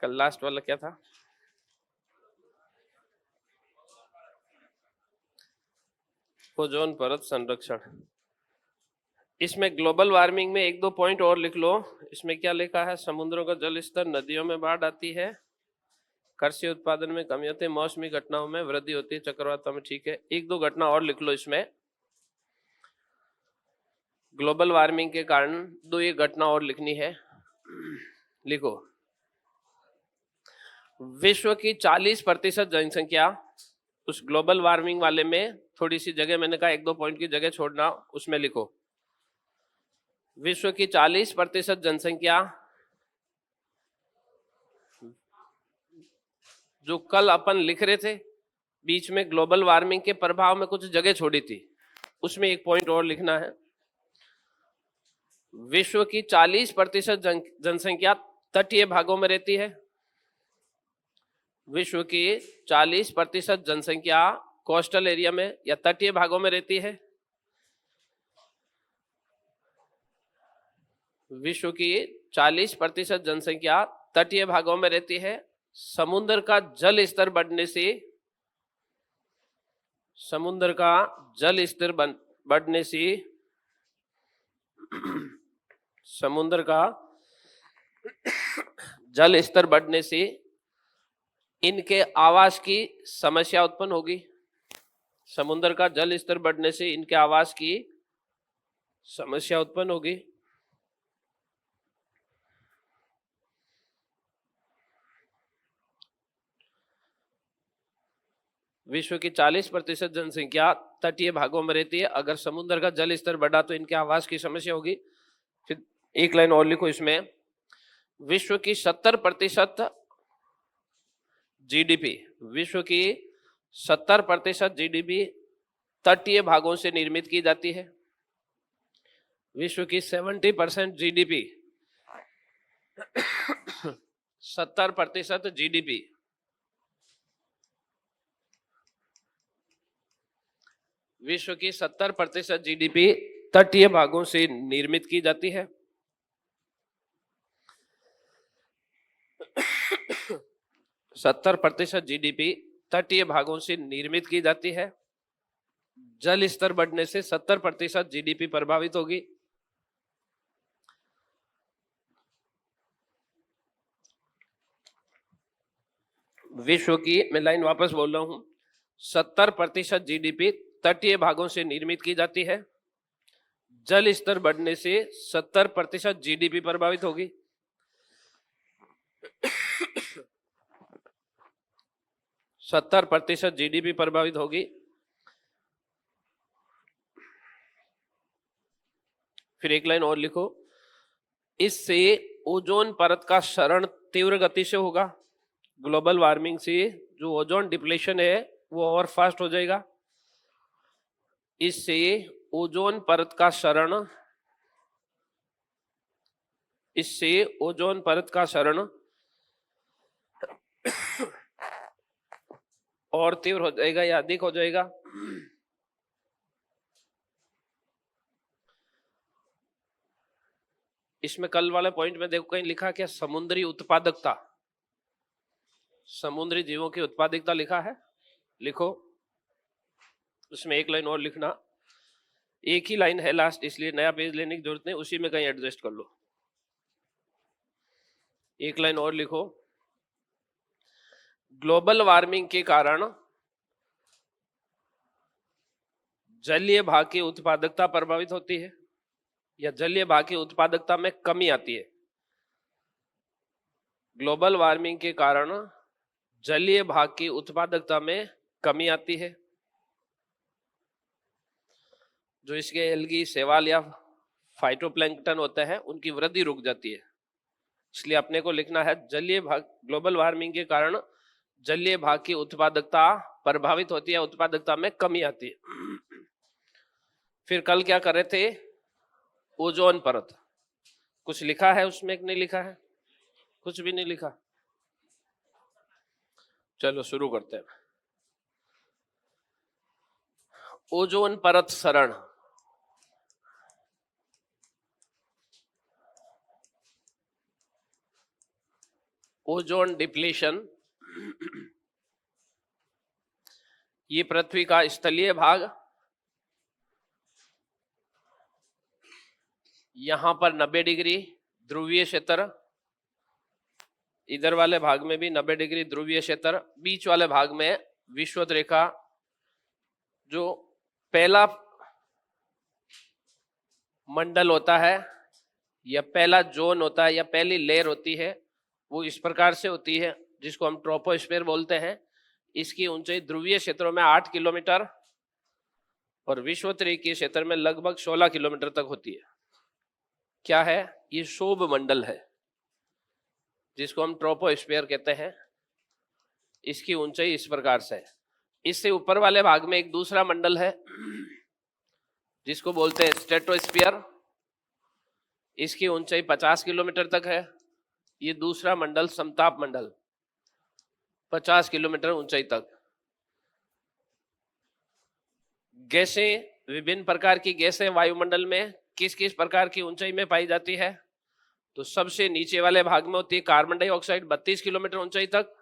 कल लास्ट वाला क्या था? ओजोन परत संरक्षण। इसमें ग्लोबल वार्मिंग में एक दो पॉइंट और लिख लो। इसमें क्या लिखा है? समुद्रों का जल स्तर, नदियों में बाढ़ आती है, कृषि उत्पादन में कमी होती है, मौसमी घटनाओं में वृद्धि होती है, चक्रवातों में। ठीक है, एक दो घटना और लिख लो इसमें। ग्लोबल वार्मिंग के कारण दो ये घटना और लिखनी है। लिखो, विश्व की 40% जनसंख्या, उस ग्लोबल वार्मिंग वाले में थोड़ी सी जगह मैंने कहा एक दो पॉइंट की जगह छोड़ना, उसमें लिखो विश्व की 40% जनसंख्या, जो कल अपन लिख रहे थे बीच में ग्लोबल वार्मिंग के प्रभाव में कुछ जगह छोड़ी थी, उसमें एक पॉइंट और लिखना है। विश्व की 40% जनसंख्या तटीय भागों में रहती है। विश्व की 40% जनसंख्या कोस्टल एरिया में या तटीय भागों में रहती है। विश्व की 40% जनसंख्या तटीय भागों में रहती है। समुद्र का जल स्तर बढ़ने से, समुद्र का जल स्तर बढ़ने से, समुद्र का जल स्तर बढ़ने से इनके आवास की समस्या उत्पन्न होगी। समुद्र का जल स्तर बढ़ने से इनके आवास की समस्या उत्पन्न होगी। विश्व की 40% जनसंख्या तटीय भागों में रहती है। अगर समुद्र का जल स्तर बढ़ा तो इनके आवास की समस्या होगी। फिर एक लाइन और लिखो इसमें, विश्व की 70% जीडीपी, विश्व की 70% जीडीपी तटीय भागों से निर्मित की जाती है। विश्व की 70% जीडीपी, 70% जीडीपी विश्व की 70% जीडीपी तटीय भागों से निर्मित की जाती है। 70% जीडीपी तटीय भागों से निर्मित की जाती है। जल स्तर बढ़ने से 70% जीडीपी प्रभावित होगी। विश्व की, मैं लाइन वापस बोल रहा हूं, 70% जीडीपी तटीय भागों से निर्मित की जाती है। जल स्तर बढ़ने से 70% जीडीपी प्रभावित होगी। सत्तर प्रतिशत जीडीपी प्रभावित होगी। फिर एक लाइन और लिखो, इससे ओजोन परत का क्षरण तीव्र गति से होगा। ग्लोबल वार्मिंग से जो ओजोन डिप्लेशन है वो और फास्ट हो जाएगा। इससे ओजोन परत का क्षरण, इससे ओजोन परत का क्षरण और तीव्र हो जाएगा या अधिक हो जाएगा। इसमें कल वाले पॉइंट में देखो कहीं लिखा क्या? समुद्री उत्पादकता, समुद्री जीवों की उत्पादकता लिखा है, लिखो। उसमें एक लाइन और लिखना, एक ही लाइन है लास्ट, इसलिए नया पेज लेने की जरूरत नहीं, उसी में कहीं एडजस्ट कर लो। एक लाइन और लिखो, ग्लोबल वार्मिंग के कारण जलीय भाग की उत्पादकता प्रभावित होती है या जलीय भाग की उत्पादकता में कमी आती है। ग्लोबल वार्मिंग के कारण जलीय भाग की उत्पादकता में कमी आती है। जो इसके एल्गी, शैवाल या फाइटोप्लैंक्टन होते हैं उनकी वृद्धि रुक जाती है। इसलिए अपने को लिखना है जलीय भाग, ग्लोबल वार्मिंग के कारण जलीय भाग की उत्पादकता प्रभावित होती है, उत्पादकता में कमी आती है। फिर कल क्या कर रहे थे? ओजोन परत। कुछ लिखा है उसमें कि नहीं लिखा है? कुछ भी नहीं लिखा। चलो शुरू करते हैं। ओजोन परत क्षरण। ओजोन डिप्लीशन, ये पृथ्वी का स्थलीय भाग, यहां पर 90 डिग्री ध्रुवीय क्षेत्र, इधर वाले भाग में भी 90 डिग्री ध्रुवीय क्षेत्र, बीच वाले भाग में विषुवत रेखा। जो पहला मंडल होता है या पहला जोन होता है या पहली लेयर होती है वो इस प्रकार से होती है, जिसको हम ट्रोपोस्फीयर बोलते हैं। इसकी ऊंचाई ध्रुवीय क्षेत्रों में 8 किलोमीटर और विषुवतीय क्षेत्र में लगभग 16 किलोमीटर तक होती है। क्या है ये? शोभ मंडल है, जिसको हम ट्रोपोस्फीयर कहते हैं। इसकी ऊंचाई इस प्रकार से है। इससे ऊपर वाले भाग में एक दूसरा मंडल है जिसको बोलते हैं स्ट्रेटोस्फीयर। इसकी ऊंचाई 50 किलोमीटर तक है। ये दूसरा मंडल समताप मंडल, 50 किलोमीटर ऊंचाई तक। गैसें, विभिन्न प्रकार की गैसें वायुमंडल में किस किस प्रकार की ऊंचाई में पाई जाती है? तो सबसे नीचे वाले भाग में होती है कार्बन डाइऑक्साइड 32 किलोमीटर ऊंचाई तक।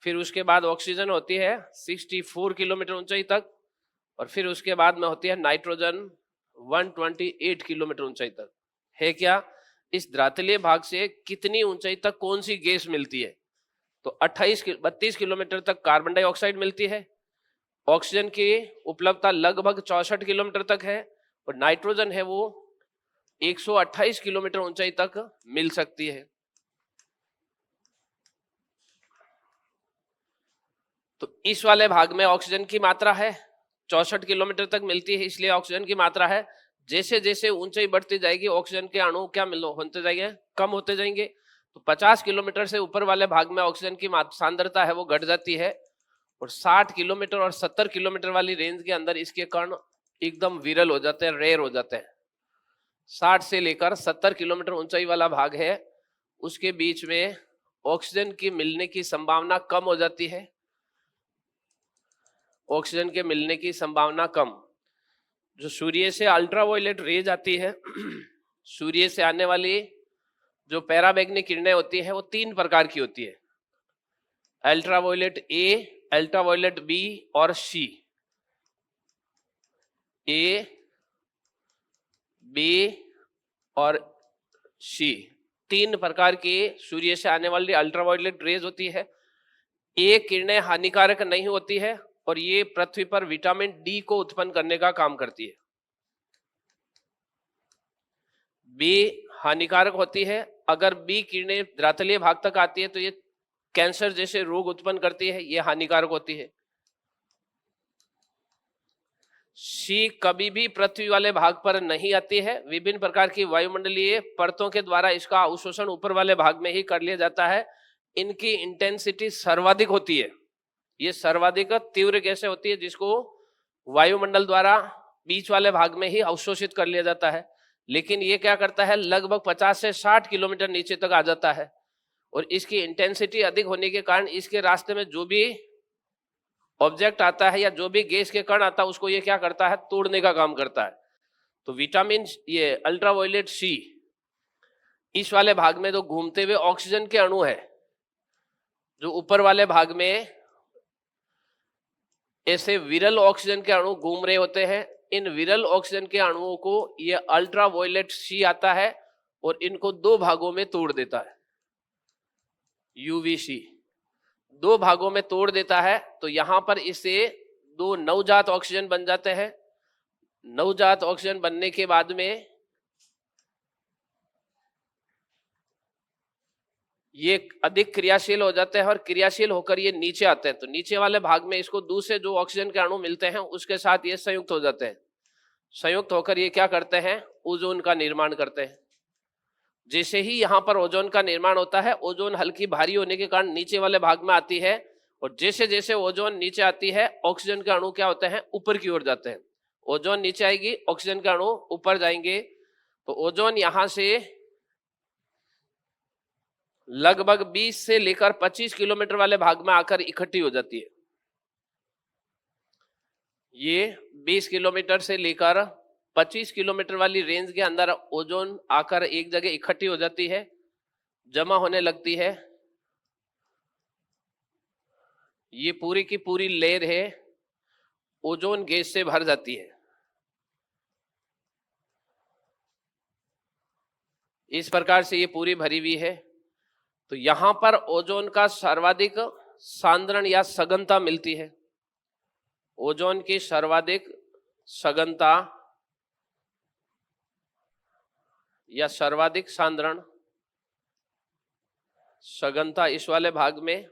फिर उसके बाद ऑक्सीजन होती है 64 किलोमीटर ऊंचाई तक। और फिर उसके बाद में होती है नाइट्रोजन 128 किलोमीटर ऊंचाई तक। है क्या? इस धरातलीय भाग से कितनी ऊंचाई तक कौन सी गैस मिलती है? तो 32 किलोमीटर तक कार्बन डाइऑक्साइड मिलती है। ऑक्सीजन की उपलब्धता लगभग 64 किलोमीटर तक है। और नाइट्रोजन है वो 128 किलोमीटर ऊंचाई तक मिल सकती है। तो इस वाले भाग में ऑक्सीजन की मात्रा है 64 किलोमीटर तक मिलती है, इसलिए ऑक्सीजन की मात्रा है। जैसे जैसे ऊंचाई बढ़ती जाएगी ऑक्सीजन के अणु क्या होते जाएंगे? कम होते जाएंगे। तो 50 किलोमीटर से ऊपर वाले भाग में ऑक्सीजन की सांद्रता है वो घट जाती है। और 60 किलोमीटर और 70 किलोमीटर वाली रेंज के अंदर इसके कण एकदम विरल हो जाते हैं, रेयर हो जाते हैं। 60 से लेकर 70 किलोमीटर ऊंचाई वाला भाग है, उसके बीच में ऑक्सीजन की मिलने की संभावना कम हो जाती है। ऑक्सीजन के मिलने की संभावना कम। जो सूर्य से अल्ट्रावायलेट रेज आती है, सूर्य से आने वाली जो पैराबैंगनी किरणें होती है वो 3 प्रकार की होती है। अल्ट्रावायलेट ए, अल्ट्रावायलेट बी और सी। ए, बी और सी, 3 प्रकार की सूर्य से आने वाली अल्ट्रावायलेट रेज होती है। ए किरणें हानिकारक नहीं होती है और ये पृथ्वी पर विटामिन डी को उत्पन्न करने का काम करती है। बी हानिकारक होती है। अगर बी किरणें धरातलीय भाग तक आती है तो ये कैंसर जैसे रोग उत्पन्न करती है, ये हानिकारक होती है। सी कभी भी पृथ्वी वाले भाग पर नहीं आती है। विभिन्न प्रकार की वायुमंडलीय परतों के द्वारा इसका अवशोषण ऊपर वाले भाग में ही कर लिया जाता है। इनकी इंटेंसिटी सर्वाधिक होती है। ये सर्वाधिक तीव्र गैसें होती है जिसको वायुमंडल द्वारा बीच वाले भाग में ही अवशोषित कर लिया जाता है। लेकिन ये क्या करता है? लगभग 50 से 60 किलोमीटर नीचे तक आ जाता है। और इसकी इंटेंसिटी अधिक होने के कारण इसके रास्ते में जो भी ऑब्जेक्ट आता है या जो भी गैस के कण आता है उसको ये क्या करता है? तोड़ने का काम करता है। तो विटामिन ये अल्ट्रावायलेट सी इस वाले भाग में तो घूमते हुए ऑक्सीजन के अणु है जो ऊपर वाले भाग में ऐसे विरल ऑक्सीजन के अणु घूम रहे होते हैं। इन विरल ऑक्सीजन के अणुओं को ये अल्ट्रावायलेट सी आता है और इनको 2 भागों में तोड़ देता है। यूवीसी 2 भागों में तोड़ देता है। तो यहां पर इससे 2 नवजात ऑक्सीजन बन जाते हैं। नवजात ऑक्सीजन बनने के बाद में ये अधिक क्रियाशील हो जाते हैं और क्रियाशील होकर ये नीचे आते हैं। तो नीचे वाले भाग में इसको दूसरे जो ऑक्सीजन के अणु मिलते हैं उसके साथ ये संयुक्त हो जाते हैं। संयुक्त होकर ये क्या करते हैं? ओजोन का निर्माण करते हैं। जैसे ही यहाँ पर ओजोन का निर्माण होता है, ओजोन हल्की भारी होने के कारण नीचे वाले भाग में आती है। और जैसे जैसे ओजोन नीचे आती है ऑक्सीजन के अणु क्या होते हैं? ऊपर की ओर जाते हैं। ओजोन नीचे आएगी, ऑक्सीजन के अणु ऊपर जाएंगे। तो ओजोन यहां से लगभग 20 से लेकर 25 किलोमीटर वाले भाग में आकर इकट्ठी हो जाती है। ये 20 किलोमीटर से लेकर 25 किलोमीटर वाली रेंज के अंदर ओजोन आकर एक जगह इकट्ठी हो जाती है, जमा होने लगती है। ये पूरी की पूरी लेयर है ओजोन गैस से भर जाती है। इस प्रकार से ये पूरी भरी हुई है। तो यहां पर ओजोन का सर्वाधिक सांद्रण या सघनता मिलती है। ओजोन की सर्वाधिक सघनता या सर्वाधिक सांद्रण सघनता इस वाले भाग में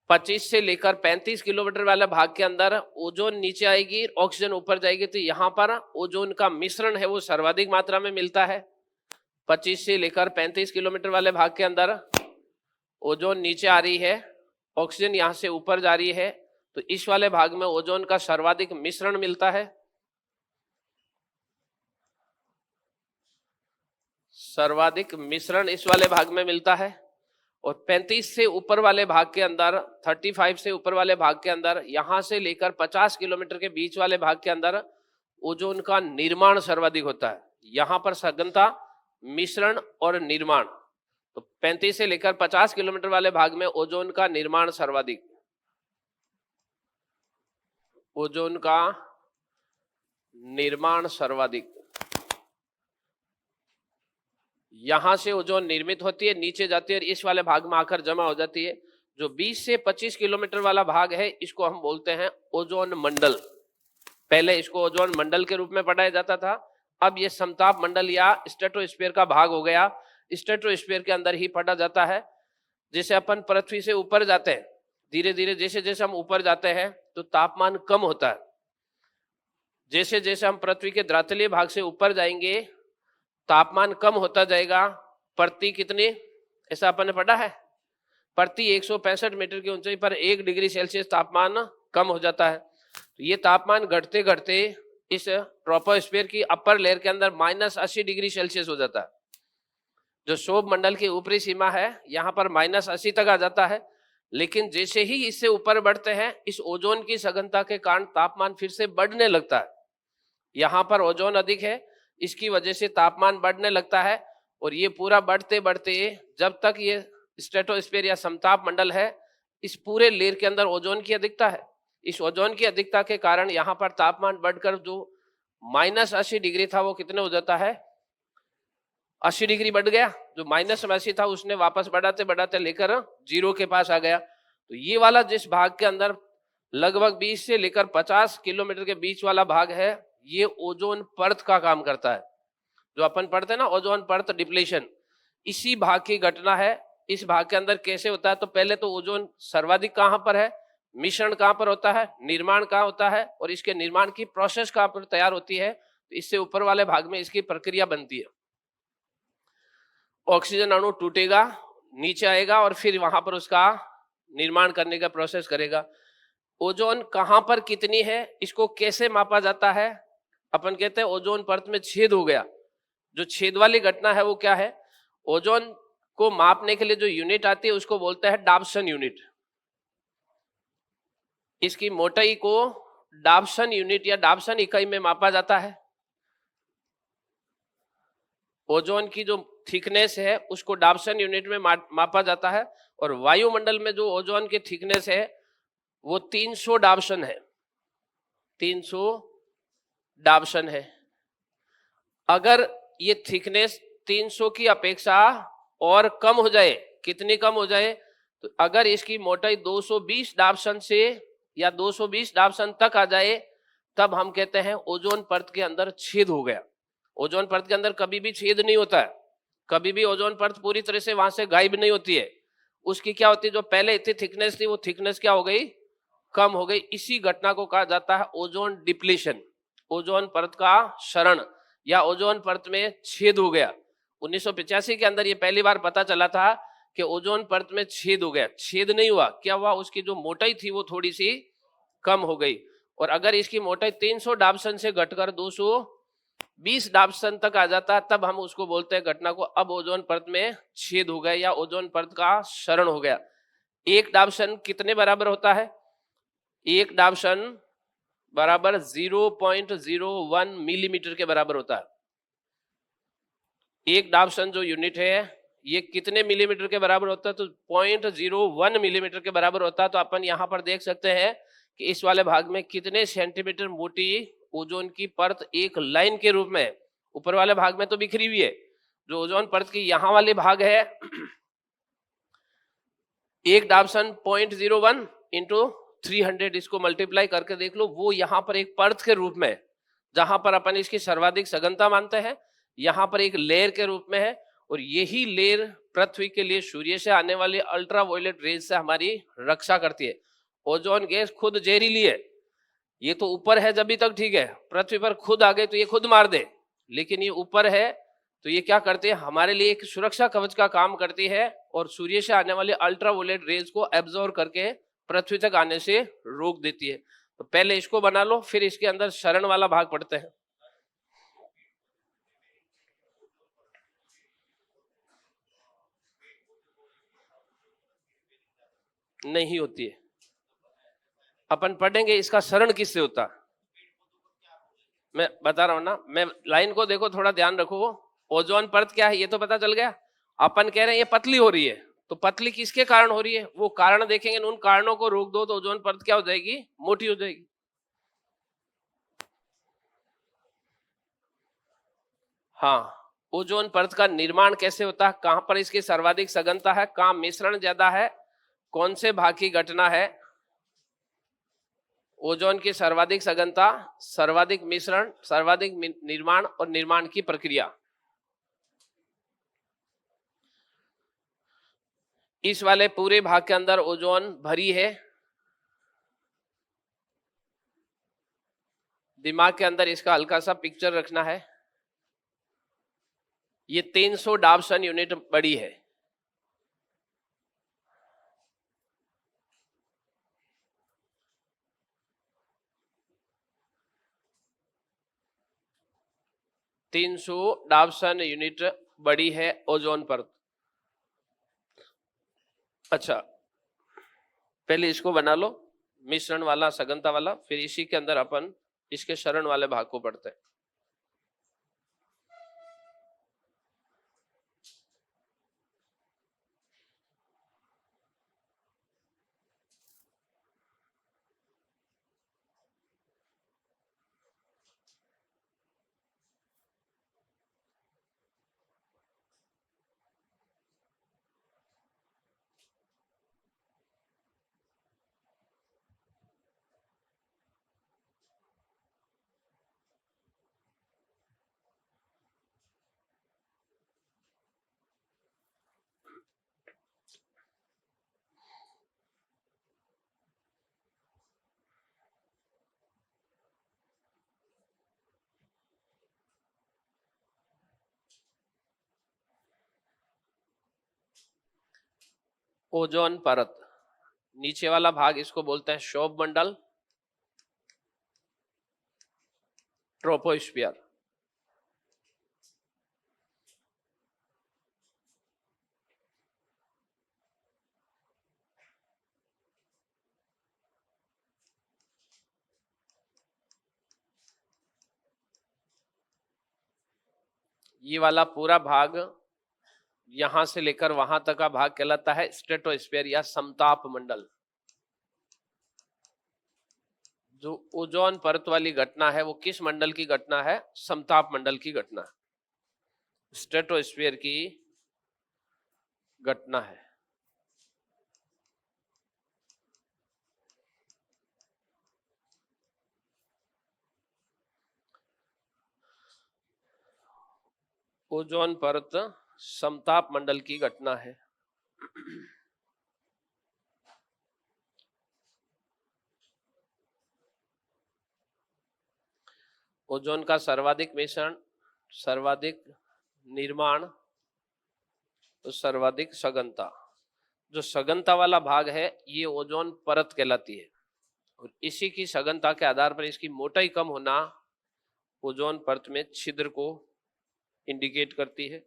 25 से लेकर 35 किलोमीटर वाले भाग के अंदर ओजोन नीचे आएगी, ऑक्सीजन ऊपर जाएगी। तो यहां पर ओजोन का मिश्रण है वो सर्वाधिक मात्रा में मिलता है। 25 से लेकर 35 किलोमीटर वाले भाग के अंदर ओजोन नीचे आ रही है, ऑक्सीजन यहां से ऊपर जा रही है। तो इस वाले भाग में ओजोन का सर्वाधिक मिश्रण मिलता है। सर्वाधिक मिश्रण इस वाले भाग में मिलता है। और 35 से ऊपर वाले भाग के अंदर, 35 से ऊपर वाले भाग के अंदर, यहां से लेकर 50 किलोमीटर के बीच वाले भाग के अंदर ओजोन का निर्माण सर्वाधिक होता है। यहां पर सघनता, मिश्रण और निर्माण। तो 35 से लेकर 50 किलोमीटर वाले भाग में ओजोन का निर्माण सर्वाधिक, ओजोन का निर्माण सर्वाधिक। यहां से ओजोन निर्मित होती है, नीचे जाती है और इस वाले भाग में आकर जमा हो जाती है। जो 20 से 25 किलोमीटर वाला भाग है इसको हम बोलते हैं ओजोन मंडल। पहले इसको ओजोन मंडल के रूप में पढ़ाया जाता था, अब ये समताप मंडल या स्ट्रेटोस्फीयर का भाग हो गया। स्ट्रेटोस्फीयर के अंदर ही पढ़ा जाता है। जैसे अपन पृथ्वी से ऊपर जाते हैं, धीरे धीरे जैसे जैसे हम ऊपर जाते हैं तो तापमान कम होता है। जैसे जैसे हम पृथ्वी के धरातलीय भाग से ऊपर जाएंगे तापमान कम होता जाएगा। प्रति कितनी, ऐसा अपन ने पढ़ा है, प्रति 165 मीटर की ऊंचाई पर 1 डिग्री सेल्सियस तापमान कम हो जाता है। तो ये तापमान घटते घटते इस ट्रोपोस्फीयर की अपर लेयर के अंदर -80 डिग्री सेल्सियस हो जाता है। जो शोभ मंडल की ऊपरी सीमा है यहाँ पर -80 तक आ जाता है। लेकिन जैसे ही इससे ऊपर बढ़ते हैं इस ओजोन की सघनता के कारण तापमान फिर से बढ़ने लगता है। यहाँ पर ओजोन अधिक है, इसकी वजह से तापमान बढ़ने लगता है। और ये पूरा बढ़ते बढ़ते जब तक ये स्ट्रेटोस्फीयर या समताप मंडल है, इस पूरे लेयर के अंदर ओजोन की अधिकता है। इस ओजोन की अधिकता के कारण यहाँ पर तापमान बढ़कर जो -80 डिग्री था वो कितने हो जाता है, 80 डिग्री बढ़ गया। जो -80 था उसने वापस बढ़ाते बढ़ाते लेकर 0 के पास आ गया। तो ये वाला जिस भाग के अंदर लगभग 20 से लेकर 50 किलोमीटर के बीच वाला भाग है, ये ओजोन परत का काम करता है। जो अपन पढ़ते हैं ना ओजोन परत डिप्लीशन, इसी भाग की घटना है। इस भाग के अंदर कैसे होता है, तो पहले तो ओजोन सर्वाधिक कहां पर है, मिश्रण कहां पर होता है, निर्माण कहां होता है, और इसके निर्माण की प्रोसेस कहां पर तैयार होती है। तो इससे ऊपर वाले भाग में इसकी प्रक्रिया बनती है। ऑक्सीजन अणु टूटेगा, नीचे आएगा और फिर वहां पर उसका निर्माण करने का प्रोसेस करेगा। ओजोन कहां पर कितनी है, इसको कैसे मापा जाता है। अपन कहते हैं ओजोन परत में छेद हो गया। जो छेद वाली घटना है वो क्या है, ओजोन को मापने के लिए जो यूनिट आती है उसको बोलते हैं डाब्सन यूनिट। इसकी मोटाई को डाब्सन यूनिट या डाब्सन इकाई में मापा जाता है। ओजोन की जो थिकनेस है उसको डाब्सन यूनिट में मापा जाता है। और वायुमंडल में जो ओजोन की थिकनेस है वो 300 डाब्सन है, 300 डाब्सन है। अगर ये थिकनेस 300 की अपेक्षा और कम हो जाए, कितनी कम हो जाए, तो अगर इसकी मोटाई 220 डाब्सन से या 220 डाब्सन तक आ जाए तब हम कहते हैं ओजोन परत के अंदर छेद हो गया। ओजोन परत के अंदर कभी भी छेद नहीं होता है, कभी भी ओजोन परत पूरी तरह से वहां से गायब नहीं होती है। उसकी क्या होती है, जो पहले इतनी थिकनेस थी वो थिकनेस क्या हो गई, कम हो गई। इसी घटना को कहा जाता है ओजोन डिप्लीशन, ओजोन परत का क्षरण या ओजोन परत में छेद हो गया। 1985 के अंदर ये पहली बार पता चला था कि ओजोन परत में छेद हो गया। छेद नहीं हुआ, क्या हुआ, उसकी जो मोटाई थी वो थोड़ी सी कम हो गई। और अगर इसकी मोटाई 300 डाब्सन से घटकर 220 डाब्सन तक आ जाता तब हम उसको बोलते हैं घटना को अब ओजोन परत में छेद हो गया या ओजोन परत का क्षरण हो गया। एक डाब्सन कितने बराबर होता है, एक डाब्सन बराबर 0.01 मिलीमीटर के बराबर होता है। एक डाब्सन जो यूनिट है ये कितने मिलीमीटर के बराबर होता है, तो 0.01 मिलीमीटर के बराबर होता है। तो अपन यहाँ पर देख सकते हैं कि इस वाले भाग में कितने सेंटीमीटर मोटी ओजोन की परत एक लाइन के रूप में है। ऊपर वाले भाग में तो बिखरी हुई है, जो ओजोन परत की यहाँ वाले भाग है, एक डाबसन 0.01 इंटू 300, इसको मल्टीप्लाई करके देख लो, वो यहाँ पर एक परत के रूप में है, जहां पर अपन इसकी सर्वाधिक सघनता मानते हैं, यहाँ पर एक लेयर के रूप में है। और यही लेयर पृथ्वी के लिए सूर्य से आने वाली अल्ट्रावायलेट रेज से हमारी रक्षा करती है। ओजोन गैस खुद जहरीली है, ये तो ऊपर है जब भी तक ठीक है, पृथ्वी पर खुद आ गए तो ये खुद मार दे, लेकिन ये ऊपर है तो ये क्या करते हैं, हमारे लिए एक सुरक्षा कवच का काम करती है और सूर्य से आने वाले अल्ट्रावायलेट रेज को एब्जॉर्ब करके पृथ्वी तक आने से रोक देती है। तो पहले इसको बना लो, फिर इसके अंदर शरण वाला भाग पढ़ते हैं। नहीं होती है, अपन पढ़ेंगे इसका शरण किससे होता, मैं बता रहा हूं ना, मैं लाइन को देखो, थोड़ा ध्यान रखो। ओजोन परत क्या है ये तो पता चल गया, अपन कह रहे हैं ये पतली हो रही है, तो पतली किसके कारण हो रही है, वो कारण देखेंगे, उन कारणों को रोक दो तो ओजोन परत क्या हो जाएगी, मोटी हो जाएगी। हाँ, ओजोन परत का निर्माण कैसे होता है, कहां पर इसकी सर्वाधिक सघनता है, कहां मिश्रण ज्यादा है, कौन से भाग की घटना है, ओजोन की सर्वाधिक सघनता, सर्वाधिक मिश्रण, सर्वाधिक निर्माण और निर्माण की प्रक्रिया। इस वाले पूरे भाग के अंदर ओजोन भरी है, दिमाग के अंदर इसका हल्का सा पिक्चर रखना है। ये 300 डाबसन यूनिट बड़ी है, डाबसन यूनिट बड़ी है ओजोन परत। अच्छा, पहले इसको बना लो, मिश्रण वाला सघनता वाला, फिर इसी के अंदर अपन इसके शरण वाले भाग को पढ़ते हैं। ओजोन परत, नीचे वाला भाग इसको बोलते हैं शोभ मंडल, ट्रोपोस्फियर। ये वाला पूरा भाग यहां से लेकर वहां तक का भाग कहलाता है स्ट्रेटोस्फीयर या समताप मंडल। जो ओजोन परत वाली घटना है वो किस मंडल की घटना है, समताप मंडल की घटना, स्ट्रेटोस्फीयर की घटना है। ओजोन परत समताप मंडल की घटना है। ओजोन का सर्वाधिक मिश्रण, सर्वाधिक निर्माण तो सर्वाधिक सघनता, जो सघनता वाला भाग है ये ओजोन परत कहलाती है, और इसी की सघनता के आधार पर इसकी मोटाई कम होना ओजोन परत में छिद्र को इंडिकेट करती है।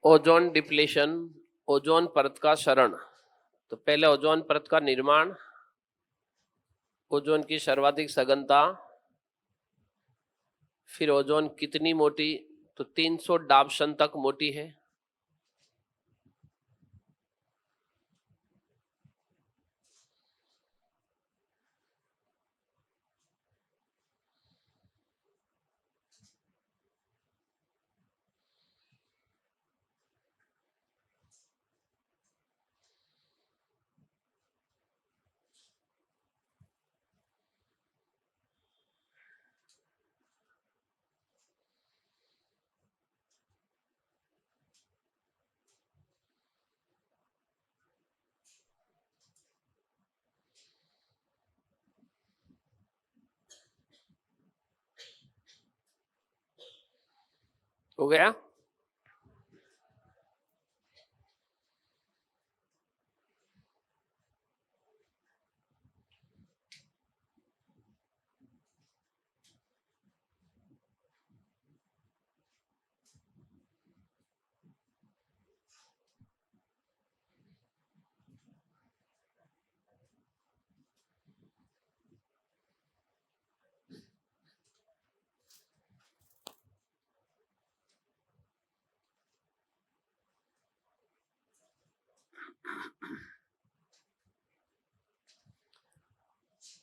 ओजोन डिप्लेशन, ओजोन परत का क्षरण। तो पहले ओजोन परत का निर्माण, ओजोन की सर्वाधिक सघनता, फिर ओजोन कितनी मोटी, तो 300 डाबसन तक मोटी है। हो गया।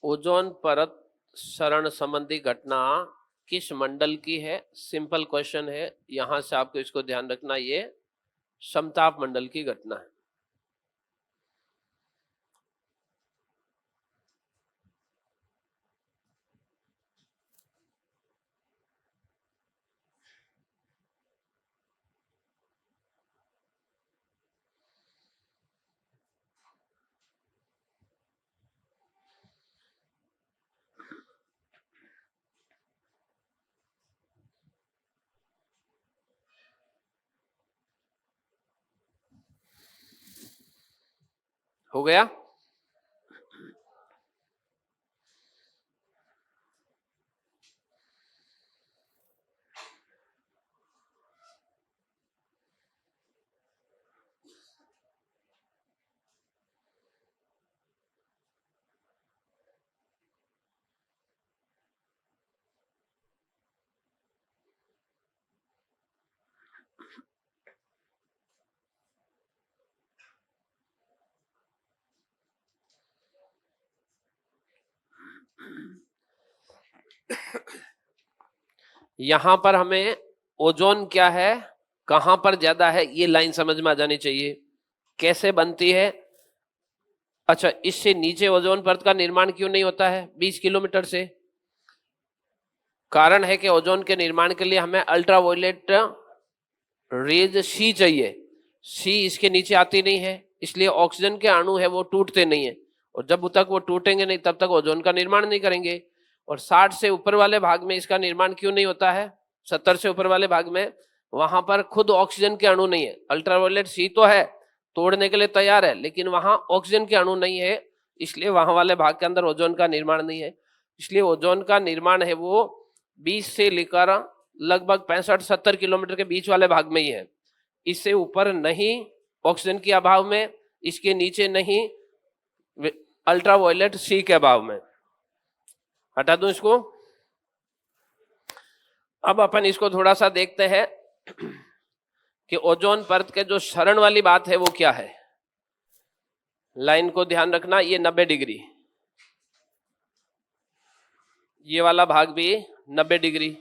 ओजोन परत क्षरण संबंधी घटना किस मंडल की है? सिंपल क्वेश्चन है, यहां से आपको इसको ध्यान रखना, ये समताप मंडल की घटना है। हो गया। यहां पर हमें ओजोन क्या है, कहां पर ज्यादा है, ये लाइन समझ में आ जानी चाहिए। कैसे बनती है? अच्छा, इससे नीचे ओजोन परत का निर्माण क्यों नहीं होता है 20 किलोमीटर से? कारण है कि ओजोन के निर्माण के लिए हमें अल्ट्रावायलेट रेज सी चाहिए। सी इसके नीचे आती नहीं है, इसलिए ऑक्सीजन के अणु है वो टूटते नहीं है, और जब तक वो टूटेंगे नहीं तब तक ओजोन का निर्माण नहीं करेंगे। और 60 से ऊपर वाले भाग में इसका निर्माण क्यों नहीं होता है? 70 से ऊपर वाले भाग में, वहां पर खुद ऑक्सीजन के अणु नहीं है। अल्ट्रावायलेट सी तो है, तोड़ने के लिए तैयार है, लेकिन वहां ऑक्सीजन के अणु नहीं है, इसलिए वहां वाले भाग के अंदर ओजोन का निर्माण नहीं है। इसलिए ओजोन का निर्माण है वो 20 से लेकर लगभग 65-70 किलोमीटर के बीच वाले भाग में ही है। इससे ऊपर नहीं, ऑक्सीजन के अभाव में, इसके नीचे नहीं, अल्ट्रावायलेट सी के अभाव में। हटा दूं इसको। अब अपन इसको थोड़ा सा देखते हैं कि ओजोन परत के जो क्षरण वाली बात है वो क्या है। लाइन को ध्यान रखना, ये 90 डिग्री, ये वाला भाग भी 90 डिग्री,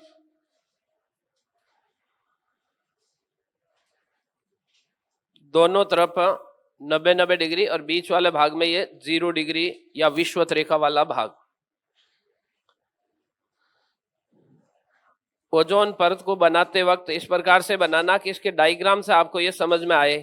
दोनों तरफ 90-90 डिग्री, और बीच वाले भाग में ये 0 डिग्री या विषुवत रेखा वाला भाग। ओजोन परत को बनाते वक्त इस प्रकार से बनाना कि इसके डायग्राम से आपको ये समझ में आए।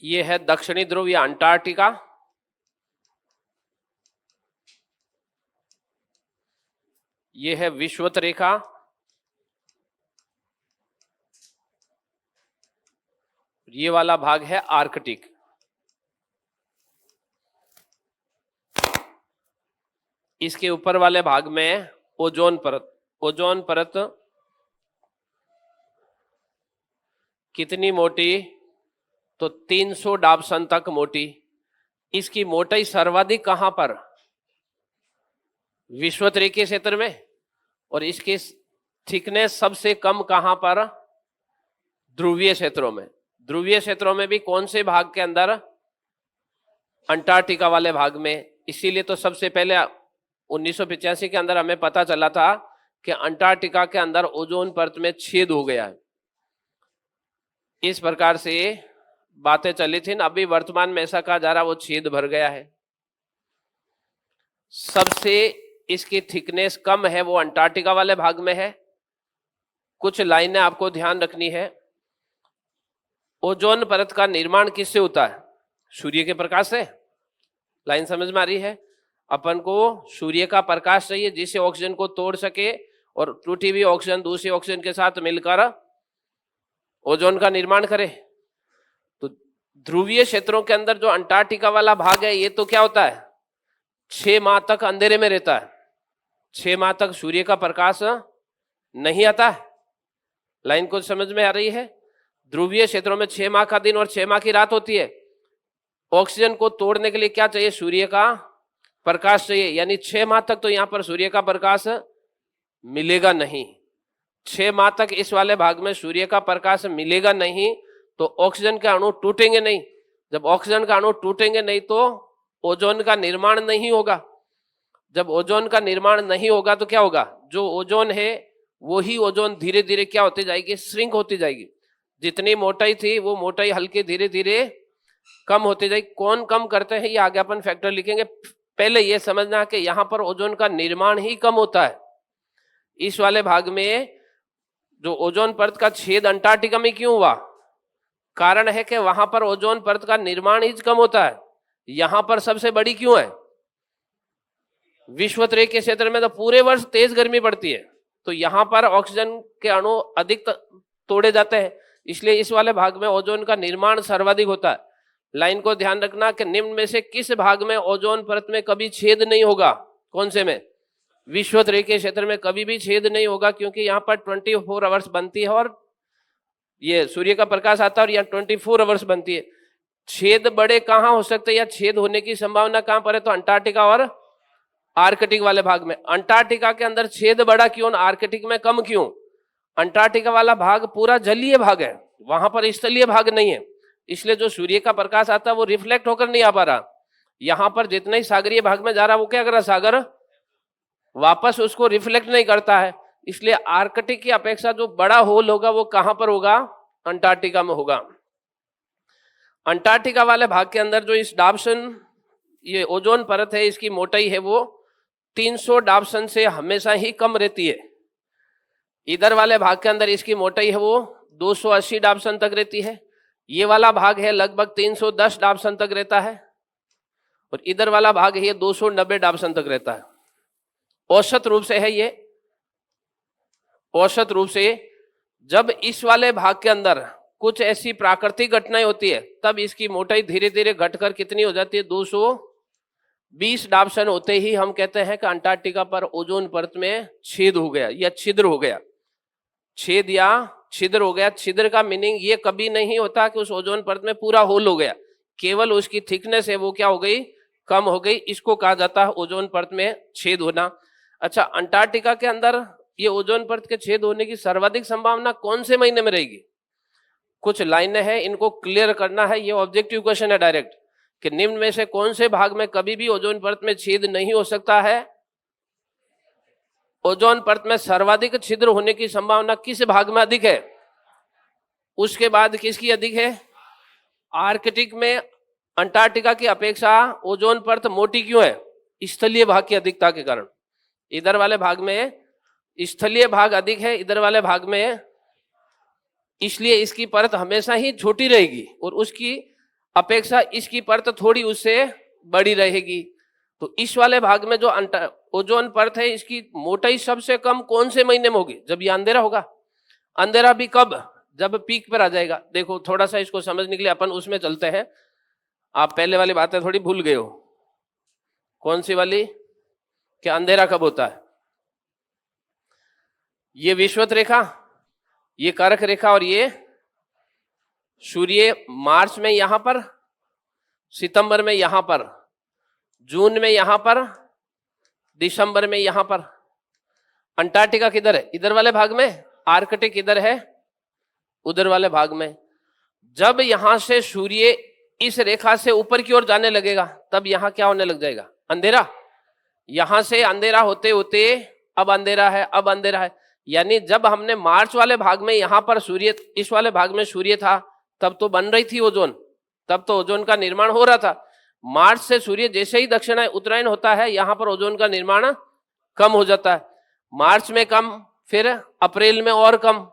ये है दक्षिणी ध्रुव या अंटार्कटिका, ये है विषुवत रेखा, ये वाला भाग है आर्कटिक। इसके ऊपर वाले भाग में ओजोन परत, ओजोन परत कितनी मोटी, तो 300 डाबसन तक मोटी। इसकी मोटाई सर्वाधिक कहां पर, विषुवत रेखीय क्षेत्र में, और इसकी थिकनेस सबसे कम कहां पर, ध्रुवीय क्षेत्रों में। ध्रुवीय क्षेत्रों में भी कौन से भाग के अंदर, अंटार्कटिका वाले भाग में। इसीलिए तो सबसे पहले 1985 के अंदर हमें पता चला था कि अंटार्कटिका के अंदर ओजोन परत में छेद हो गया है। इस प्रकार से बातें चली थी ना, अभी वर्तमान में ऐसा कहा जा रहा वो छेद भर गया है। सबसे इसकी थिकनेस कम है वो अंटार्कटिका वाले भाग में है। कुछ लाइनें आपको ध्यान रखनी है। ओजोन परत का निर्माण किससे होता है, सूर्य के प्रकाश से। लाइन समझ में आ रही है। अपन को सूर्य का प्रकाश चाहिए जिससे ऑक्सीजन को तोड़ सके और टूटी हुई ऑक्सीजन दूसरे ऑक्सीजन के साथ मिलकर ओजोन का निर्माण करे। तो ध्रुवीय क्षेत्रों के अंदर जो अंटार्कटिका वाला भाग है, ये तो क्या होता है, 6 माह तक अंधेरे में रहता है। 6 माह तक सूर्य का प्रकाश नहीं आता है। लाइन को समझ में आ रही है। ध्रुवीय क्षेत्रों में 6 माह का दिन और 6 माह की रात होती है। ऑक्सीजन को तोड़ने के लिए क्या चाहिए, सूर्य का प्रकाश चाहिए। यानी 6 माह तक तो यहां पर सूर्य का प्रकाश मिलेगा नहीं। 6 माह तक इस वाले भाग में सूर्य का प्रकाश मिलेगा नहीं, तो ऑक्सीजन के अणु टूटेंगे नहीं। जब ऑक्सीजन का अणु टूटेंगे नहीं तो ओजोन का निर्माण नहीं होगा। जब ओजोन का निर्माण नहीं होगा तो क्या होगा, जो ओजोन है वो ही ओजोन धीरे धीरे क्या होती जाएगी, श्रिंक होती जाएगी। जितनी मोटाई थी वो मोटाई हल्की धीरे धीरे कम होती जाएगी। कौन कम करते हैं ये आगे अपन फैक्टर लिखेंगे। पहले ये समझना कि यहां पर ओजोन का निर्माण ही कम होता है। इस वाले भाग में जो ओजोन परत का छेद अंटार्कटिका में क्यों हुआ, कारण है कि वहां पर ओजोन परत का निर्माण ही कम होता है। यहां पर सबसे बड़ी क्यों है, विषुवत रेखीय क्षेत्र में तो पूरे वर्ष तेज गर्मी पड़ती है, तो यहां पर ऑक्सीजन के अणु अधिक तोड़े जाते हैं, इसलिए इस वाले भाग में ओजोन का निर्माण सर्वाधिक होता है। लाइन को ध्यान रखना कि निम्न में से किस भाग में ओजोन परत में कभी छेद नहीं होगा, कौन से में, विषुवत रेखीय क्षेत्र में कभी भी छेद नहीं होगा, क्योंकि यहाँ पर 24 आवर्स बनती है और ये सूर्य का प्रकाश आता है और यहाँ 24 आवर्स बनती है। छेद बड़े कहाँ हो सकते हैं या छेद होने की संभावना कहाँ पर है, तो अंटार्कटिका और आर्कटिक वाले भाग में। अंटार्कटिका के अंदर छेद बड़ा क्यों, आर्कटिक में कम क्यों। अंटार्कटिका वाला भाग पूरा जलीय भाग है, वहां पर स्थलीय भाग नहीं है, इसलिए जो सूर्य का प्रकाश आता है वो रिफ्लेक्ट होकर नहीं आ पा रहा। यहां पर जितना ही सागरीय भाग में जा रहा है वो क्या कर रहा है, सागर वापस उसको रिफ्लेक्ट नहीं करता है। इसलिए आर्कटिक की अपेक्षा जो बड़ा होल होगा वो कहां पर होगा, अंटार्कटिका में होगा। अंटार्कटिका वाले भाग के अंदर जो इस डाबसन ये ओजोन परत है, इसकी मोटाई है वो 300 डाबसन से हमेशा ही कम रहती है। इधर वाले भाग के अंदर इसकी मोटाई है वो 280 डाबसन तक रहती है। ये वाला भाग है लगभग 310 डाबसन तक रहता है और इधर वाला भाग है ये 290 डाबसन तक रहता है। औसत रूप से है ये, औसत रूप से जब इस वाले भाग के अंदर कुछ ऐसी प्राकृतिक घटनाएं होती है तब इसकी मोटाई धीरे धीरे घटकर कितनी हो जाती है, 220 डाबसन होते ही हम कहते हैं कि अंटार्कटिका पर ओजोन परत में छेद हो गया या छिद्र हो गया। छेद या छिद्र हो गया। छिद्र का मीनिंग ये कभी नहीं होता कि उस ओजोन परत में पूरा होल हो गया, केवल उसकी थिकनेस है वो क्या हो गई, कम हो गई। इसको कहा जाता है ओजोन परत में छेद होना। अच्छा, अंटार्कटिका के अंदर ये ओजोन परत के छेद होने की सर्वाधिक संभावना कौन से महीने में रहेगी, कुछ लाइनें हैं इनको क्लियर करना है। ये ऑब्जेक्टिव क्वेश्चन है डायरेक्ट कि निम्न में से कौन से भाग में कभी भी ओजोन परत में छेद नहीं हो सकता है। ओजोन परत में सर्वाधिक छिद्र होने की संभावना किस भाग में अधिक है, उसके बाद किसकी अधिक है, आर्कटिक में अंटार्कटिका की अपेक्षा ओजोन परत मोटी क्यों है, स्थलीय भाग की अधिकता के कारण। इधर वाले भाग में स्थलीय भाग अधिक है, इधर वाले भाग में, इसलिए इसकी परत हमेशा ही छोटी रहेगी और उसकी अपेक्षा इसकी परत थोड़ी उससे बड़ी रहेगी। तो इस वाले भाग में जो ओजोन परत है इसकी मोटाई सबसे कम कौन से महीने में होगी? जब ये अंधेरा होगा। अंधेरा भी कब? जब पीक पर आ जाएगा। देखो थोड़ा सा इसको समझने के लिए अपन उसमें चलते हैं। आप पहले वाली बातें थोड़ी भूल गए हो। कौन सी वाली? कि अंधेरा कब होता है? ये विषुवत रेखा, ये कर्क रेखा और ये सूर्य मार्च में यहां पर, सितंबर में यहां पर, जून में यहां पर, दिसंबर में यहां पर। अंटार्कटिका किधर है? इधर वाले भाग में। आर्कटिक इधर है, उधर वाले भाग में। जब यहां से सूर्य इस रेखा से ऊपर की ओर जाने लगेगा तब यहां क्या होने लग जाएगा? अंधेरा। यहां से अंधेरा होते होते अब अंधेरा है, अब अंधेरा है। यानी जब हमने मार्च वाले भाग में यहां पर सूर्य, इस वाले भाग में सूर्य था, तब तो बन रही थी ओजोन, तब तो ओजोन का निर्माण हो रहा था। मार्च से सूर्य जैसे ही दक्षिण उत्तरायण होता है यहां पर ओजोन का निर्माण कम हो जाता है। मार्च में कम, फिर अप्रैल में और कम,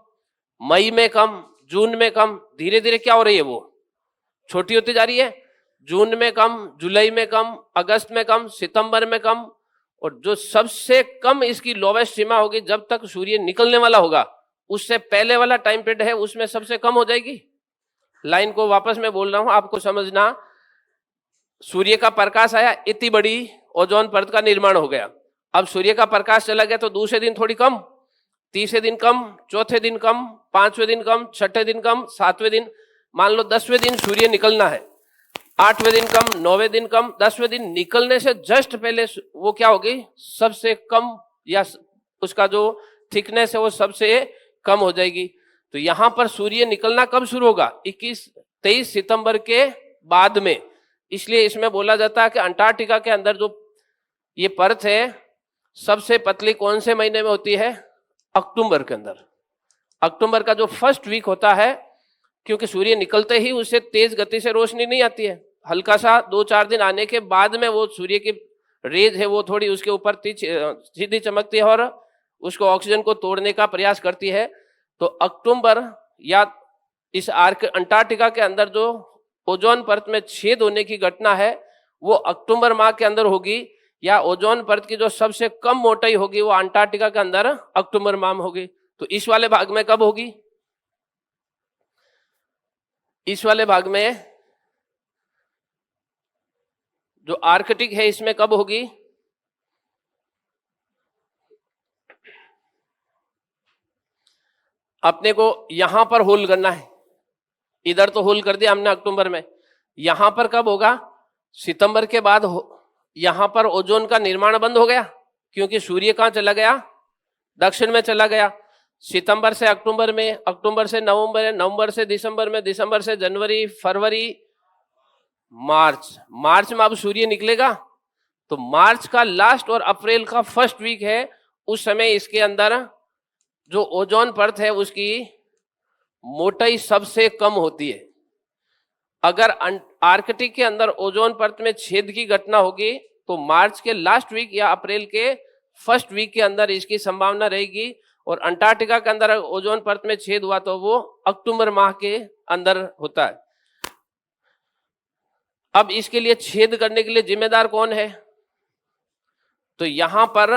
मई में कम, जून में कम। धीरे धीरे क्या हो रही है? वो छोटी होती जा रही है। जून में कम, जुलाई में कम, अगस्त में कम, सितंबर में कम। और जो सबसे कम इसकी लोवेस्ट सीमा होगी जब तक सूर्य निकलने वाला होगा, उससे पहले वाला टाइम पीरियड है उसमें सबसे कम हो जाएगी। लाइन को वापस मैं बोल रहा हूं, आपको समझना। सूर्य का प्रकाश आया, इतनी बड़ी ओजोन परत का निर्माण हो गया। अब सूर्य का प्रकाश चला गया तो दूसरे दिन थोड़ी कम, तीसरे दिन कम, चौथे दिन कम, पांचवें दिन कम, छठे दिन कम, सातवें दिन, मान लो 10वें दिन सूर्य निकलना है, 8वें दिन कम, 9वें दिन कम, 10वें दिन निकलने से जस्ट पहले वो क्या होगी? सबसे कम, या उसका जो थिकनेस है वो सबसे कम हो जाएगी। तो यहां पर सूर्य निकलना कब शुरू होगा? 23 सितंबर के बाद में। इसलिए इसमें बोला जाता है कि अंटार्कटिका के अंदर जो ये परत है सबसे पतली कौन से महीने में होती है? अक्टूबर के अंदर। अक्टूबर का जो फर्स्ट वीक होता है, क्योंकि सूर्य निकलते ही उससे तेज गति से रोशनी नहीं आती है, हल्का सा 2-4 दिन आने के बाद में वो सूर्य की रेज है वो थोड़ी उसके ऊपर सीधी चमकती है और उसको ऑक्सीजन को तोड़ने का प्रयास करती है। तो अक्टूबर या इस अंटार्कटिका के अंदर जो ओजोन परत में छेद होने की घटना है वो अक्टूबर माह के अंदर होगी, या ओजोन परत की जो सबसे कम मोटाई होगी वो अंटार्कटिका के अंदर अक्टूबर माह में होगी। तो इस वाले भाग में कब होगी? इस वाले भाग में जो आर्कटिक है इसमें कब होगी? अपने को यहां पर होल करना है। इधर तो होल कर दिया हमने अक्टूबर में, यहां पर कब होगा? सितंबर के बाद यहां पर ओजोन का निर्माण बंद हो गया, क्योंकि सूर्य कहां चला गया? दक्षिण में चला गया। सितंबर से अक्टूबर में, अक्टूबर से नवंबर, नवंबर से दिसंबर में, दिसंबर से जनवरी, फरवरी, मार्च। मार्च में अब सूर्य निकलेगा। तो मार्च का लास्ट और अप्रैल का फर्स्ट वीक है, उस समय इसके अंदर जो ओजोन परत है उसकी मोटाई सबसे कम होती है। अगर आर्कटिक के अंदर ओजोन परत में छेद की घटना होगी तो मार्च के लास्ट वीक या अप्रैल के फर्स्ट वीक के अंदर इसकी संभावना रहेगी, और अंटार्कटिका के अंदर ओजोन परत में छेद हुआ तो वो अक्टूबर माह के अंदर होता है। अब इसके लिए छेद करने के लिए जिम्मेदार कौन है? तो यहां पर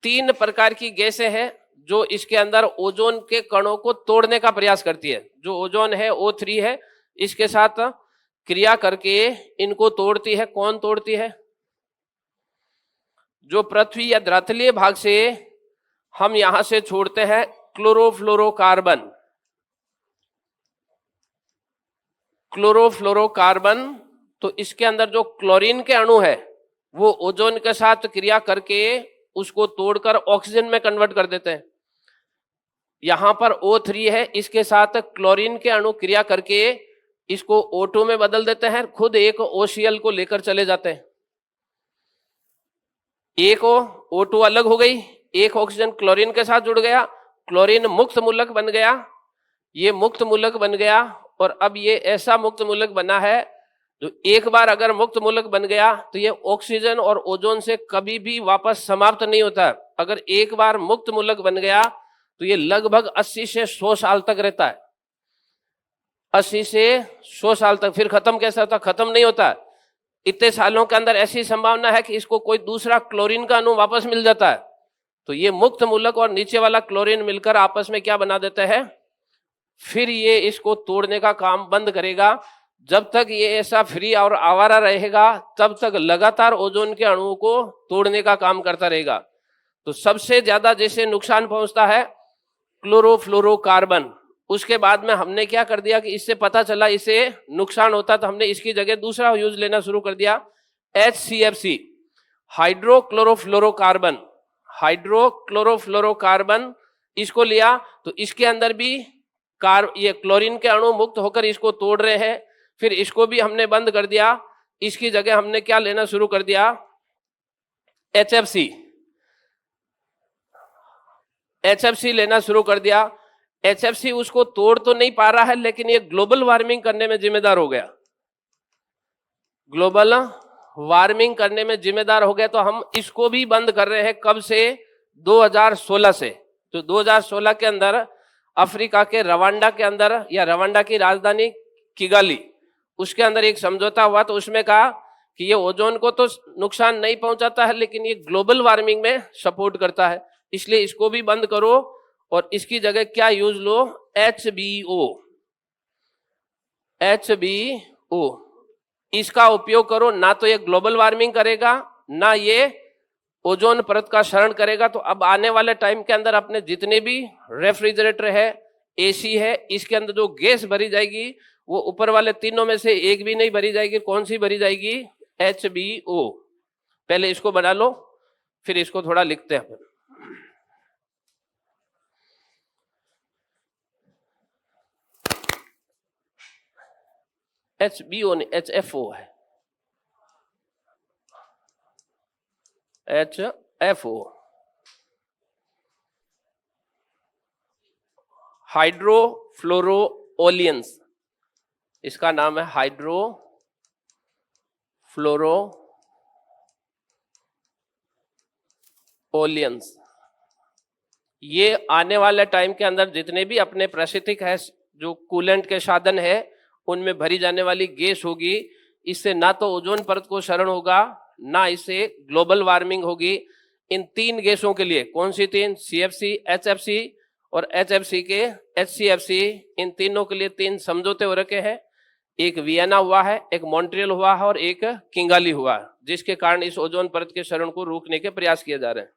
3 प्रकार की गैसें हैं जो इसके अंदर ओजोन के कणों को तोड़ने का प्रयास करती है। जो ओजोन है O3 है, इसके साथ क्रिया करके इनको तोड़ती है। कौन तोड़ती है? जो पृथ्वी या धरातलीय भाग से हम यहां से छोड़ते हैं क्लोरोफ्लोरोकार्बन। क्लोरोफ्लोरोकार्बन, तो इसके अंदर जो क्लोरीन के अणु है वो ओजोन के साथ क्रिया करके उसको तोड़कर ऑक्सीजन में कन्वर्ट कर देते हैं। यहां पर O3 है, इसके साथ क्लोरीन के अणु क्रिया करके इसको O2 में बदल देते हैं, खुद एक OCl को लेकर चले जाते हैं। एक O2 अलग हो गई, एक ऑक्सीजन क्लोरीन के साथ जुड़ गया, क्लोरीन मुक्त मूलक बन गया, ये मुक्त मूलक बन गया। और अब ये ऐसा मुक्त मूलक बना है जो एक बार अगर मुक्त मूलक बन गया तो ये ऑक्सीजन और ओजोन से कभी भी वापस समाप्त नहीं होता। अगर एक बार मुक्त मूलक बन गया तो ये लगभग 80 से 100 साल तक रहता है। 80 से 100 साल तक, फिर खत्म कैसे होता? खत्म नहीं होता। इतने सालों के अंदर ऐसी संभावना है कि इसको कोई दूसरा क्लोरीन का अणु वापस मिल जाता है। तो ये मुक्त मूलक और नीचे वाला क्लोरीन मिलकर आपस में क्या बना देता है? फिर ये इसको तोड़ने का काम बंद करेगा। जब तक ये ऐसा फ्री और आवारा रहेगा तब तक लगातार ओजोन के अणुओं को तोड़ने का काम करता रहेगा। तो सबसे ज्यादा जैसे नुकसान पहुंचता है क्लोरोफ्लोरोकार्बन। उसके बाद में हमने क्या कर दिया कि इससे पता चला इसे नुकसान होता, तो हमने इसकी जगह दूसरा यूज लेना शुरू कर दिया, HCFC, हाइड्रोक्लोरोफ्लोरोकार्बन। हाइड्रोक्लोरोफ्लोरोकार्बन इसको लिया तो इसके अंदर भी ये क्लोरीन के अणु मुक्त होकर इसको तोड़ रहे हैं। फिर इसको भी हमने बंद कर दिया। इसकी जगह हमने क्या लेना शुरू कर दिया? HFC। HFC लेना शुरू कर दिया। HFC उसको तोड़ तो नहीं पा रहा है, लेकिन ये ग्लोबल वार्मिंग करने में जिम्मेदार हो गया। ग्लोबल वार्मिंग करने में जिम्मेदार हो गया, तो हम इसको भी बंद कर रहे हैं। कब से? 2016 से। तो 2016 के अंदर अफ्रीका के रवांडा के अंदर, या रवांडा की राजधानी किगाली, उसके अंदर एक समझौता हुआ। तो उसमें कहा कि ये ओजोन को तो नुकसान नहीं पहुंचाता है, लेकिन ये ग्लोबल वार्मिंग में सपोर्ट करता है, इसलिए इसको भी बंद करो और इसकी जगह क्या यूज लो? HBO। HBO इसका उपयोग करो। ना तो ये ग्लोबल वार्मिंग करेगा, ना ये ओजोन परत का क्षरण करेगा। तो अब आने वाले टाइम के अंदर अपने जितने भी रेफ्रिजरेटर है, AC है, इसके अंदर जो गैस भरी जाएगी वो ऊपर वाले तीनों में से एक भी नहीं भरी जाएगी। कौन सी भरी जाएगी? HBO। पहले इसको बना लो, फिर इसको थोड़ा लिखते हैं अपन। HBO नहीं, HFO है। HFO, हाइड्रोफ्लोरोओलियंस, इसका नाम है हाइड्रोफ्लोरोओलियंस। ये आने वाले टाइम के अंदर जितने भी अपने प्राकृतिक है, जो कूलेंट के साधन है, उनमें भरी जाने वाली गैस होगी। इससे ना तो ओजोन परत को क्षरण होगा, ना इससे ग्लोबल वार्मिंग होगी। इन तीन गैसों के लिए, कौन सी तीन? CFC, HFC और HFC के HCFC, इन तीनों के लिए तीन समझौते हो रखे हैं। एक वियना हुआ है, एक मॉन्ट्रियल हुआ है और एक किंगाली हुआ है, जिसके कारण इस ओजोन परत के क्षरण को रोकने के प्रयास किए जा रहे हैं।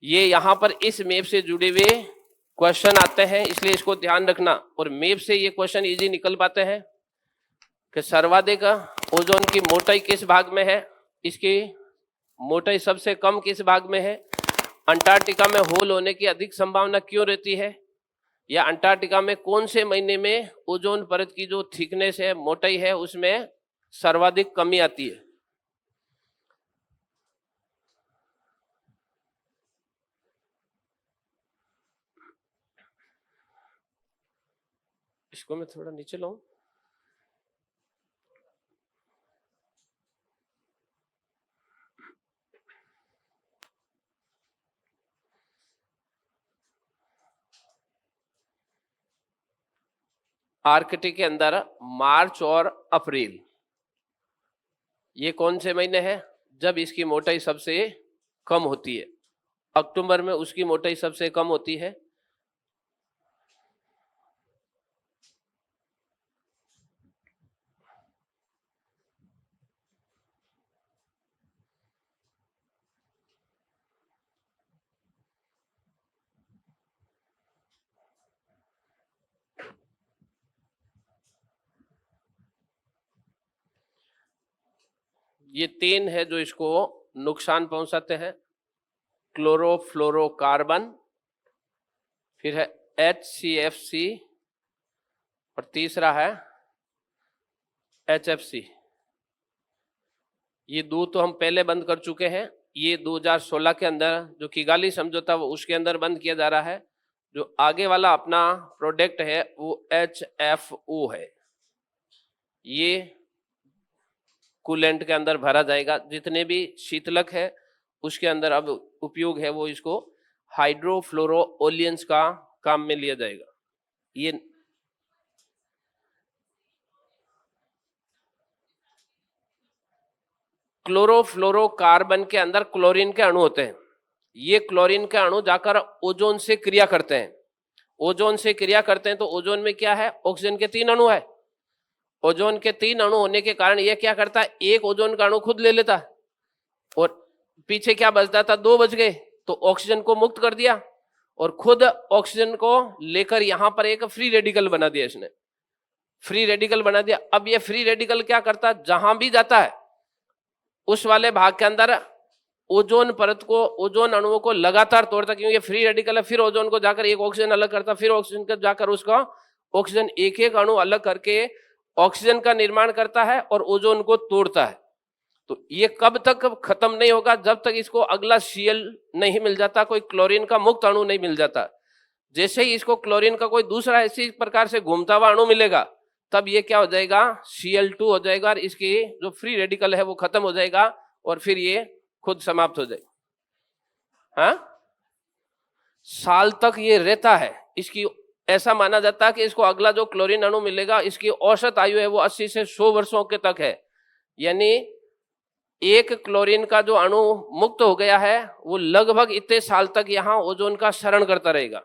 ये यहां पर इस मैप से जुड़े हुए क्वेश्चन आते हैं, इसलिए इसको ध्यान रखना। और मैप से ये क्वेश्चन इजी निकल पाते हैं कि सर्वाधिक ओजोन की मोटाई किस भाग में है, इसकी मोटाई सबसे कम किस भाग में है, अंटार्कटिका में होल होने की अधिक संभावना क्यों रहती है, या अंटार्कटिका में कौन से महीने में ओजोन परत की जो थिकनेस है, मोटाई है, उसमें सर्वाधिक कमी आती है। इसको मैं थोड़ा नीचे लाऊं। आर्कटिक के अंदर मार्च और अप्रैल, ये कौन से महीने हैं? जब इसकी मोटाई सबसे कम होती है। अक्टूबर में उसकी मोटाई सबसे कम होती है। ये तीन है जो इसको नुकसान पहुंचाते हैं, क्लोरोफ्लोरोकार्बन, फिर है HCFC और तीसरा है HFC। ये दो तो हम पहले बंद कर चुके हैं। ये 2016 के अंदर जो किगाली समझौता वो उसके अंदर बंद किया जा रहा है। जो आगे वाला अपना प्रोडक्ट है वो HFO है। ये कूलेंट के अंदर भरा जाएगा। जितने भी शीतलक है उसके अंदर अब उपयोग है वो इसको हाइड्रोफ्लोरोओलियंस का काम में लिया जाएगा। ये क्लोरोफ्लोरोकार्बन के अंदर क्लोरीन के अणु होते हैं। ये क्लोरीन के अणु जाकर ओजोन से क्रिया करते हैं। ओजोन से क्रिया करते हैं तो ओजोन में क्या है, ऑक्सीजन के 3 अणु है। ओजोन के 3 अणु होने के कारण ये क्या करता है, एक ओजोन का अणु खुद ले लेता है और पीछे क्या बचता था, 2 बच गए, तो ऑक्सीजन को मुक्त कर दिया और खुद ऑक्सीजन को लेकर यहां पर एक फ्री रेडिकल बना दिया इसने, फ्री रेडिकल बना दिया। अब ये फ्री रेडिकल क्या करता है, जहां भी जाता है उस वाले भाग के अंदर ओजोन परत को, ओजोन अणुओं को लगातार तोड़ता, क्योंकि ये फ्री रेडिकल है। फिर ओजोन को जाकर एक ऑक्सीजन अलग करता, फिर ऑक्सीजन को जाकर उसका ऑक्सीजन एक एक अणु अलग करके ऑक्सीजन का निर्माण करता है और ओजोन को तोड़ता है। तो ये कब तक खत्म नहीं होगा, जब तक इसको अगला Cl नहीं मिल जाता, कोई क्लोरीन का मुक्त अणु नहीं मिल जाता। जैसे ही इसको क्लोरीन का कोई दूसरा इसी प्रकार से घूमता हुआ अणु मिलेगा, तब ये क्या हो जाएगा, Cl2 हो जाएगा और इसकी जो फ्री रेडिकल है वो खत्म हो जाएगा और फिर ये खुद समाप्त हो जाएगा। हाँ, साल तक ये रहता है। इसकी ऐसा माना जाता है कि इसको अगला जो क्लोरीन अणु मिलेगा, इसकी औसत आयु है वो 80 से 100 वर्षों के तक है। यानी एक क्लोरीन का जो अणु मुक्त हो गया है वो लगभग इतने साल तक यहां ओजोन का शरण करता रहेगा।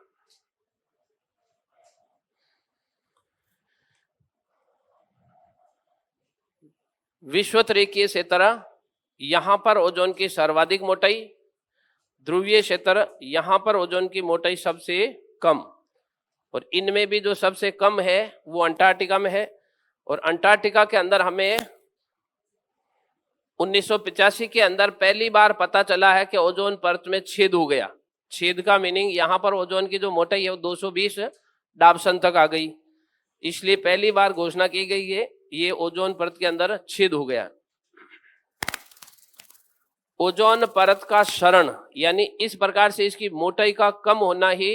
विषुवत-रेखीय क्षेत्र, यहां पर ओजोन की सर्वाधिक मोटाई, ध्रुवीय क्षेत्र, यहां पर ओजोन की मोटाई सबसे कम, और इनमें भी जो सबसे कम है वो अंटार्कटिका में है। और अंटार्कटिका के अंदर हमें 1985 के अंदर पहली बार पता चला है कि ओजोन परत में छेद हो गया। छेद का मीनिंग यहां पर ओजोन की जो मोटाई है वो 220 डाल्टन तक आ गई, इसलिए पहली बार घोषणा की गई है ये ओजोन परत के अंदर छेद हो गया। ओजोन परत का क्षरण, यानी इस प्रकार से इसकी मोटाई का कम होना ही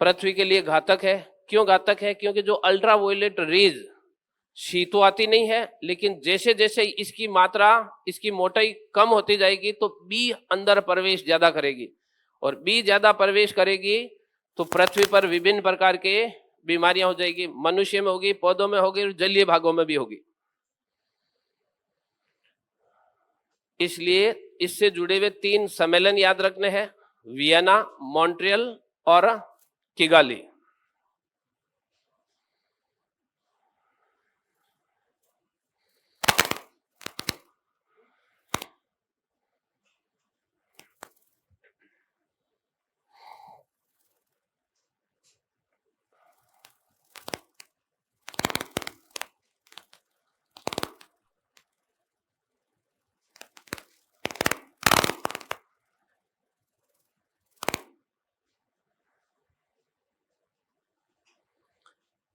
पृथ्वी के लिए घातक है। क्यों घातक है, क्योंकि जो अल्ट्रावायलेट रेज शी तो आती नहीं है, लेकिन जैसे जैसे इसकी मात्रा, इसकी मोटाई कम होती जाएगी तो बी अंदर प्रवेश ज्यादा करेगी, और बी ज्यादा प्रवेश करेगी तो पृथ्वी पर विभिन्न प्रकार के बीमारियां हो जाएगी। मनुष्य में होगी, पौधों में होगी और जलीय भागों में भी होगी। इसलिए इससे जुड़े हुए 3 सम्मेलन याद रखने हैं, वियना, मॉन्ट्रियल और किगाली।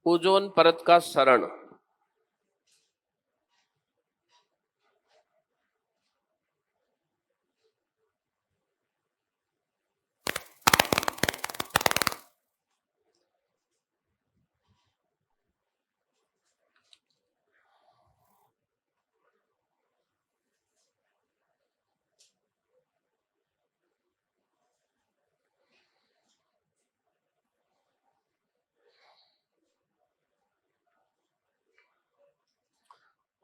ओजोन परत का क्षरण,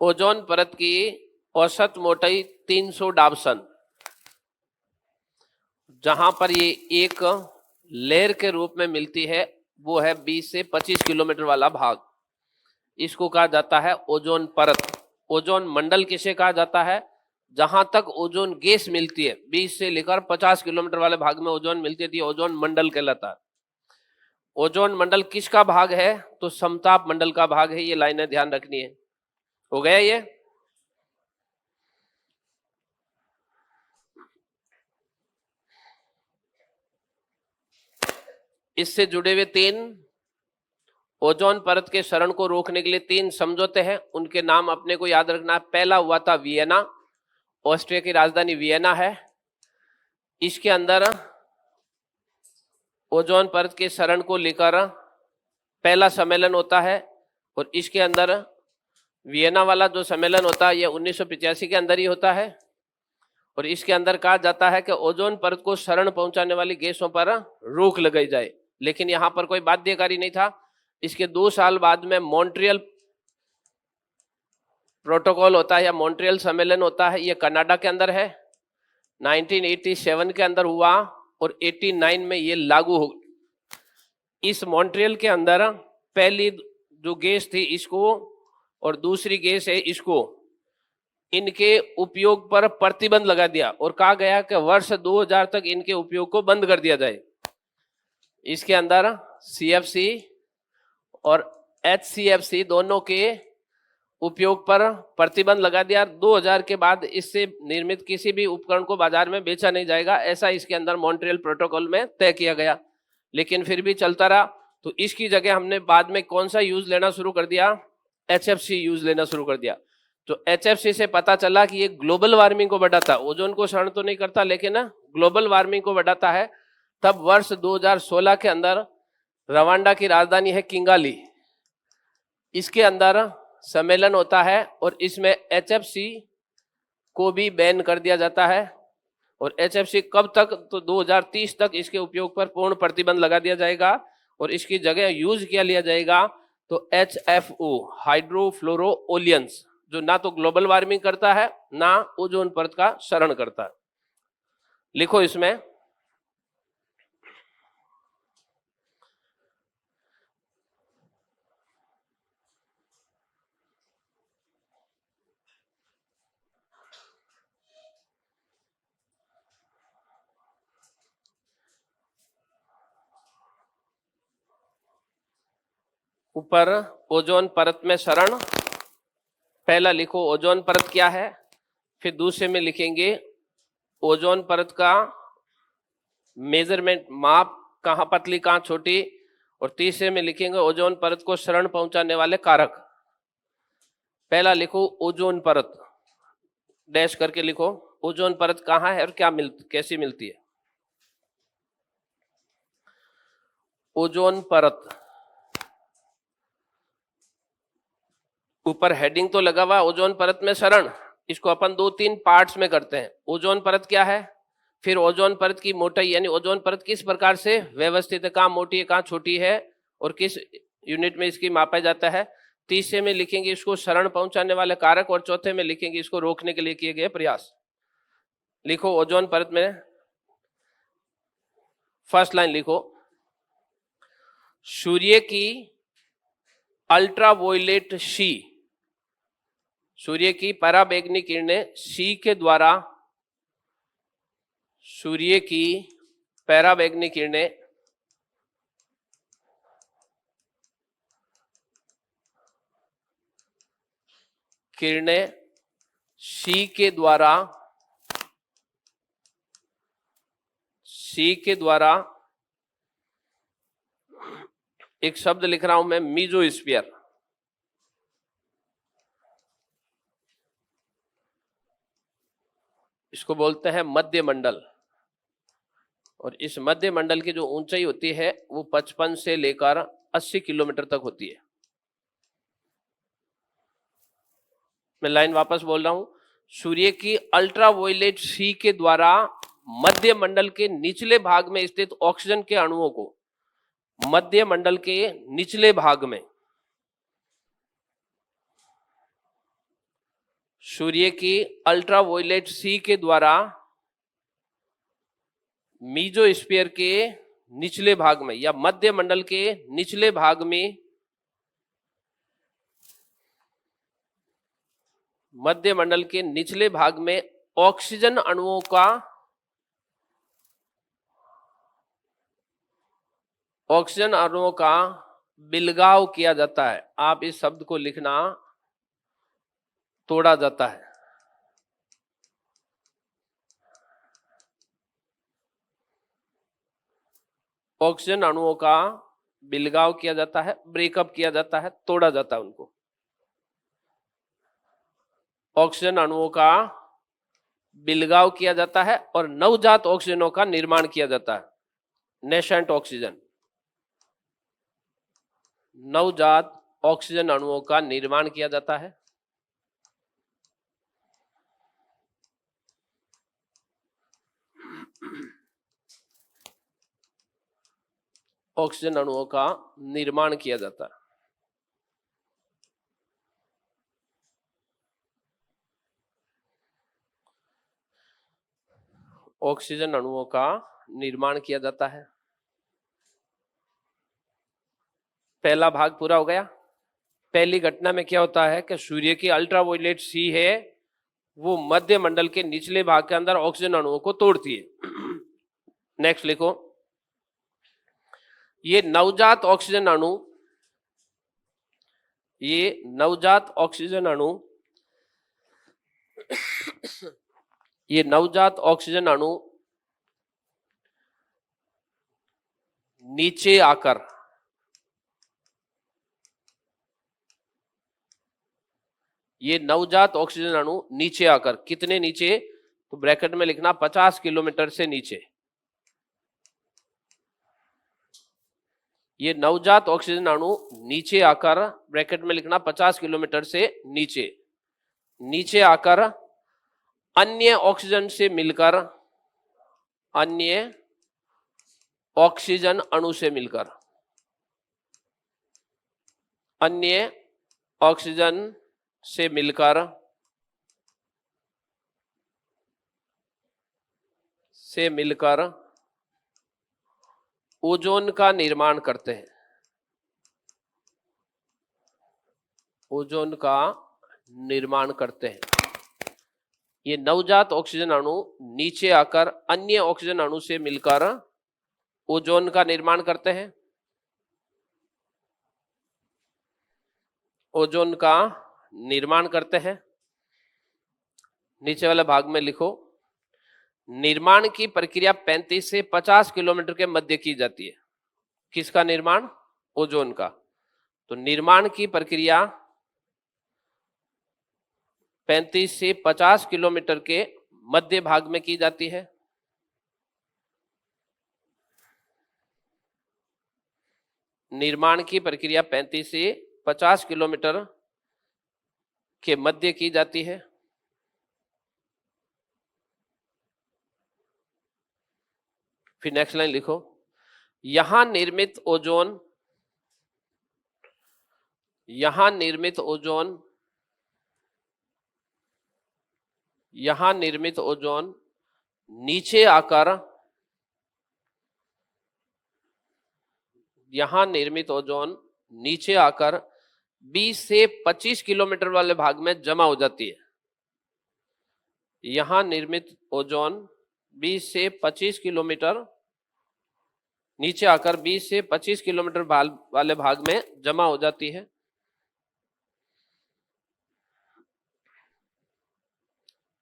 ओजोन परत की औसत मोटाई 300 डाल्टन, जहां पर ये एक लेयर के रूप में मिलती है वो है 20 से 25 किलोमीटर वाला भाग, इसको कहा जाता है ओजोन परत। ओजोन मंडल किसे कहा जाता है, जहां तक ओजोन गैस मिलती है 20 से लेकर 50 किलोमीटर वाले भाग में ओजोन मिलती थी, ओजोन मंडल कहलाता है। ओजोन मंडल किसका भाग है, तो समताप मंडल का भाग है। ये लाइनें ध्यान रखनी है। हो गया ये। इससे जुड़े हुए 3 ओजोन परत के क्षरण को रोकने के लिए 3 समझौते हैं, उनके नाम अपने को याद रखना है। पहला हुआ था वियना, ऑस्ट्रिया की राजधानी वियना है। इसके अंदर ओजोन परत के क्षरण को लेकर पहला सम्मेलन होता है, और इसके अंदर वियना वाला जो सम्मेलन होता है ये 1985 के अंदर ही होता है, और इसके अंदर कहा जाता है कि ओजोन परत को क्षरण पहुंचाने वाली गैसों पर रोक लगाई जाए। लेकिन यहां पर कोई बाध्यकारी नहीं था। इसके 2 साल बाद में मॉन्ट्रियल प्रोटोकॉल होता है या मॉन्ट्रियल सम्मेलन होता है, ये कनाडा के अंदर है, 1987 के अंदर हुआ और 89 में ये लागू हो। इस मॉन्ट्रियल के अंदर पहली जो गैस थी इसको और दूसरी गैस है इसको, इनके उपयोग पर प्रतिबंध लगा दिया और कहा गया कि वर्ष 2000 तक इनके उपयोग को बंद कर दिया जाए। इसके अंदर CFC और HCFC दोनों के उपयोग पर प्रतिबंध लगा दिया। 2000 के बाद इससे निर्मित किसी भी उपकरण को बाजार में बेचा नहीं जाएगा, ऐसा इसके अंदर मॉन्ट्रियल प्रोटोकॉल में तय किया गया। लेकिन फिर भी चलता रहा, तो इसकी जगह हमने बाद में कौन सा यूज लेना शुरू कर दिया, HFC यूज लेना शुरू कर दिया। तो HFC से पता चला कि ये ग्लोबल वार्मिंग को बढ़ाता, ओजोन को क्षरण तो नहीं करता लेकिन ग्लोबल वार्मिंग को बढ़ाता है। तब वर्ष 2016 के अंदर रवांडा की राजधानी है किंगाली, इसके अंदर सम्मेलन होता है और इसमें HFC को भी बैन कर दिया जाता है। और HFC कब तक, तो 2030 तक इसके उपयोग पर पूर्ण प्रतिबंध लगा दिया जाएगा और इसकी जगह यूज किया लिया जाएगा तो HFO हाइड्रोफ्लोरोओलियंस, जो ना तो ग्लोबल वार्मिंग करता है ना ओजोन परत का क्षरण करता है। लिखो इसमें ऊपर ओजोन परत में क्षरण, पहला लिखो ओजोन परत क्या है, फिर दूसरे में लिखेंगे ओजोन परत का मेजरमेंट, माप, कहां पतली कहां छोटी, और तीसरे में लिखेंगे ओजोन परत को क्षरण पहुंचाने वाले कारक। पहला लिखो ओजोन परत, डैश करके लिखो ओजोन परत कहां है और क्या कैसी मिलती है। ओजोन परत, ऊपर हेडिंग तो लगा हुआ ओजोन परत में क्षरण, इसको अपन 2-3 पार्ट्स में करते हैं। ओजोन परत क्या है, फिर ओजोन परत की मोटाई यानी ओजोन परत किस प्रकार से व्यवस्थित है, कहाँ मोटी है कहाँ छोटी है और किस यूनिट में इसकी मापा जाता है। तीसरे में लिखेंगे इसको क्षरण पहुंचाने वाले कारक और चौथे में लिखेंगे इसको रोकने के लिए किए गए प्रयास। लिखो ओजोन परत में फर्स्ट लाइन लिखो, सूर्य की अल्ट्रावायलेट सी, सूर्य की पराबैंगनी किरणें सी के द्वारा, सूर्य की पराबैंगनी किरणें सी के द्वारा, एक शब्द लिख रहा हूं मैं, मीजोस्फीयर, इसको बोलते हैं मध्य मंडल। और इस मध्य मंडल की जो ऊंचाई होती है वो 55 से लेकर 80 किलोमीटर तक होती है। मैं लाइन वापस बोल रहा हूं, सूर्य की अल्ट्रावायलेट सी के द्वारा मध्य मंडल के निचले भाग में स्थित ऑक्सीजन के अणुओं को, मध्य मंडल के निचले भाग में, सूर्य की अल्ट्रावायलेट सी के द्वारा मीजोस्फीयर के निचले भाग में या मध्य मंडल के निचले भाग में, मध्य मंडल के निचले भाग में ऑक्सीजन अणुओं का, ऑक्सीजन अणुओं का बिलगाव किया जाता है। आप इस शब्द को लिखना, तोड़ा जाता है। ऑक्सीजन अणुओं का बिलगाव किया जाता है, ब्रेकअप किया जाता है, तोड़ा जाता है उनको। ऑक्सीजन अणुओं का बिलगाव किया जाता है और नवजात ऑक्सीजनों का निर्माण किया जाता है, नेशेंट ऑक्सीजन, नवजात ऑक्सीजन अणुओं का निर्माण किया जाता है। ऑक्सीजन अणुओं का निर्माण किया जाता है। ऑक्सीजन अणुओं का निर्माण किया जाता है। पहला भाग पूरा हो गया। पहली घटना में क्या होता है कि सूर्य की अल्ट्रावायलेट सी है वो मध्य मंडल के निचले भाग के अंदर ऑक्सीजन अणुओं को तोड़ती है। नेक्स्ट लिखो, ये नवजात ऑक्सीजन अणु, ये नवजात ऑक्सीजन अणु, ये नवजात ऑक्सीजन अणु नीचे आकर ये नवजात ऑक्सीजन अणु नीचे आकर, कितने नीचे, तो ब्रैकेट में लिखना 50 किलोमीटर से नीचे। ये नवजात ऑक्सीजन अणु नीचे आकर, ब्रैकेट में लिखना 50 किलोमीटर से नीचे, नीचे आकर अन्य ऑक्सीजन से मिलकर, अन्य ऑक्सीजन अणु से मिलकर, अन्य ऑक्सीजन से मिलकर, ओजोन का निर्माण करते हैं। ओजोन का निर्माण करते हैं। ये नवजात ऑक्सीजन अणु नीचे आकर अन्य ऑक्सीजन अणु से मिलकर ओजोन का निर्माण करते हैं। ओजोन का निर्माण करते हैं। नीचे वाले भाग में लिखो, निर्माण की प्रक्रिया 35 से 50 किलोमीटर के मध्य की जाती है। किसका निर्माण? ओजोन का। तो निर्माण की प्रक्रिया 35 से 50 किलोमीटर के मध्य भाग में की जाती है। निर्माण की प्रक्रिया 35 से 50 किलोमीटर के मध्य की जाती है। फिर नेक्स्ट लाइन लिखो, यहां निर्मित ओजोन, यहां निर्मित ओजोन, यहां निर्मित ओजोन नीचे आकर, यहां निर्मित ओजोन नीचे आकर 20 से 25 किलोमीटर वाले भाग में जमा हो जाती है। यहां निर्मित ओजोन 20 से 25 किलोमीटर नीचे आकर 20 से 25 किलोमीटर वाले भाग में जमा हो जाती है।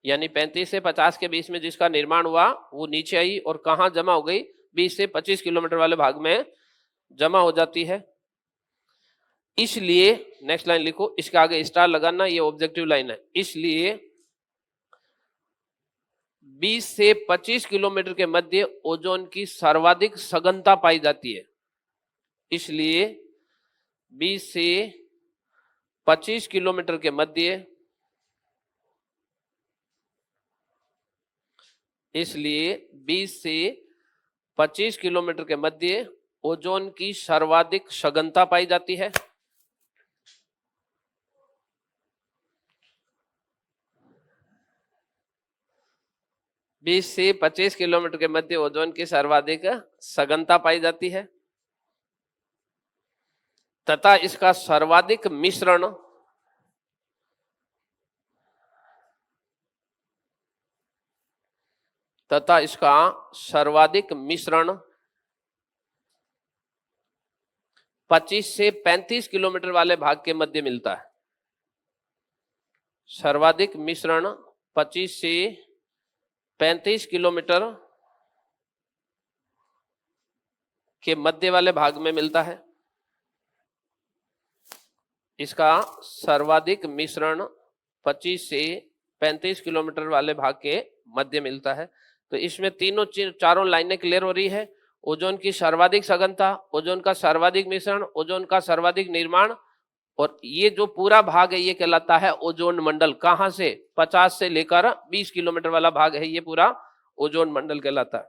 यानी 35 से 50 के बीच में जिसका निर्माण हुआ वो नीचे आई और कहां जमा हो गई? 20 से 25 किलोमीटर वाले भाग में जमा हो जाती है। इसलिए नेक्स्ट लाइन लिखो, इसके आगे स्टार लगाना, ये ऑब्जेक्टिव लाइन है। इसलिए 20 से 25 किलोमीटर के मध्य ओजोन की सर्वाधिक सघनता पाई जाती है। इसलिए 20 से 25 किलोमीटर के मध्य, इसलिए 20 से 25 किलोमीटर के मध्य ओजोन की सर्वाधिक सघनता पाई जाती है। बीस से 25 किलोमीटर के मध्य ओजोन की सर्वाधिक सघनता पाई जाती है तथा इसका सर्वाधिक मिश्रण, तथा इसका सर्वाधिक मिश्रण 25 से 35 किलोमीटर वाले भाग के मध्य मिलता है। सर्वाधिक मिश्रण 25 से 35 किलोमीटर के मध्य वाले भाग में मिलता है। इसका सर्वाधिक मिश्रण 25 से 35 किलोमीटर वाले भाग के मध्य मिलता है। तो इसमें तीनों चारों लाइनें क्लियर हो रही है। ओजोन की सर्वाधिक सघनता, ओजोन का सर्वाधिक मिश्रण, ओजोन का सर्वाधिक निर्माण, और ये जो पूरा भाग है ये कहलाता है ओजोन मंडल। कहां से? 50 से लेकर 20 किलोमीटर वाला भाग है ये पूरा ओजोन मंडल कहलाता है।